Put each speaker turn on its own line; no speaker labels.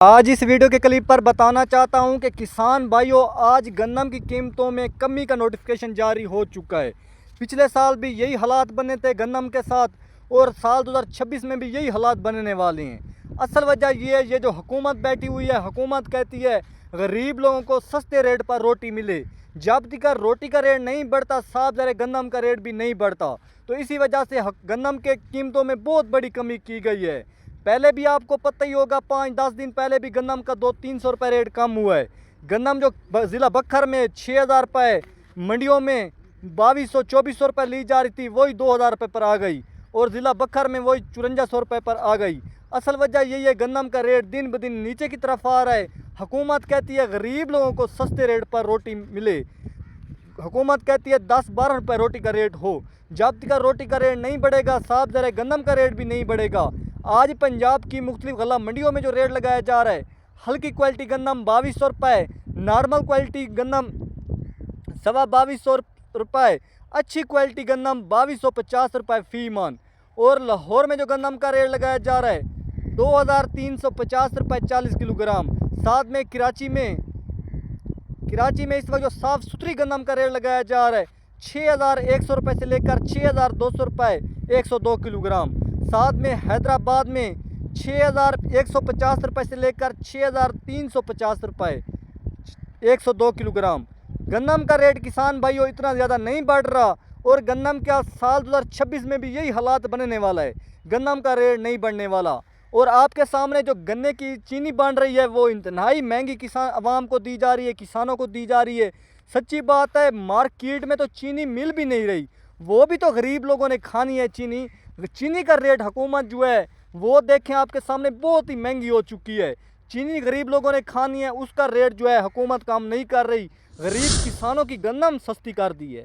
आज इस वीडियो के क्लिप पर बताना चाहता हूं कि किसान भाइयों आज गन्नम की कीमतों में कमी का नोटिफिकेशन जारी हो चुका है। पिछले साल भी यही हालात बने थे गन्नम के साथ और साल 2026 में भी यही हालात बनने वाले हैं। असल वजह ये है, ये जो हुकूमत बैठी हुई है, हुकूमत कहती है गरीब लोगों को सस्ते रेट पर रोटी मिले। जब तक रोटी का रेट नहीं बढ़ता साफ ज़रा गन्नम का रेट भी नहीं बढ़ता, तो इसी वजह से गन्नम के कीमतों में बहुत बड़ी कमी की गई है। पहले भी आपको पता ही होगा, 5-10 दिन पहले भी गन्नम का 200-300 रुपये रेट कम हुआ है। गन्नम जो ज़िला बखर में 6,000 रुपये, मंडियों में 2200-2400 रुपये ली जा रही थी, वही 2,000 रुपये पर आ गई और ज़िला बखर में वही 5400 रुपये पर आ गई। असल वजह यही है, गन्नम का रेट दिन ब दिन नीचे की तरफ आ रहा है। हुकूमत कहती है गरीब लोगों को सस्ते रेट पर रोटी मिले। हुकूमत कहती है 10-12 रुपये रोटी का रेट हो। जब तक रोटी का रेट नहीं बढ़ेगा साफ ज़रा गन्नम का रेट भी नहीं बढ़ेगा। आज पंजाब की मुख्तलिफ गला मंडियों में जो रेट लगाया जा रहा है, हल्की क्वालिटी गन्नम 2200 रुपये, नॉर्मल क्वालिटी गन्नम 2250 रुपये, अच्छी क्वालिटी गन्नम 2250 रुपये फ़ी मन। और लाहौर में जो गन्नम का रेट लगाया जा रहा है 2350 रुपये 40 किलोग्राम। साथ में कराची में इस वक्त जो साफ़ सुथरी गन्नम का रेट लगाया जा रहा है 6100 रुपये से लेकर 6200 रुपये 102 किलोग्राम। साथ में हैदराबाद में 6150 रुपये से लेकर 6350 रुपये 102 किलोग्राम। गन्नम का रेट किसान भाइयों इतना ज़्यादा नहीं बढ़ रहा और गन्नम का साल 2026 में भी यही हालात बनने वाला है। गन्नम का रेट नहीं बढ़ने वाला। और आपके सामने जो गन्ने की चीनी बन रही है वो इंतहाई महंगी किसान आवाम को दी जा रही है, किसानों को दी जा रही है। सच्ची बात है, मार्केट में तो चीनी मिल भी नहीं रही, वो भी तो गरीब लोगों ने खानी है चीनी। चीनी का रेट हुकूमत जो है वो देखें आपके सामने बहुत ही महंगी हो चुकी है। चीनी गरीब लोगों ने खानी है, उसका रेट जो है हुकूमत काम नहीं कर रही। गरीब किसानों की गन्नम सस्ती कर दी है।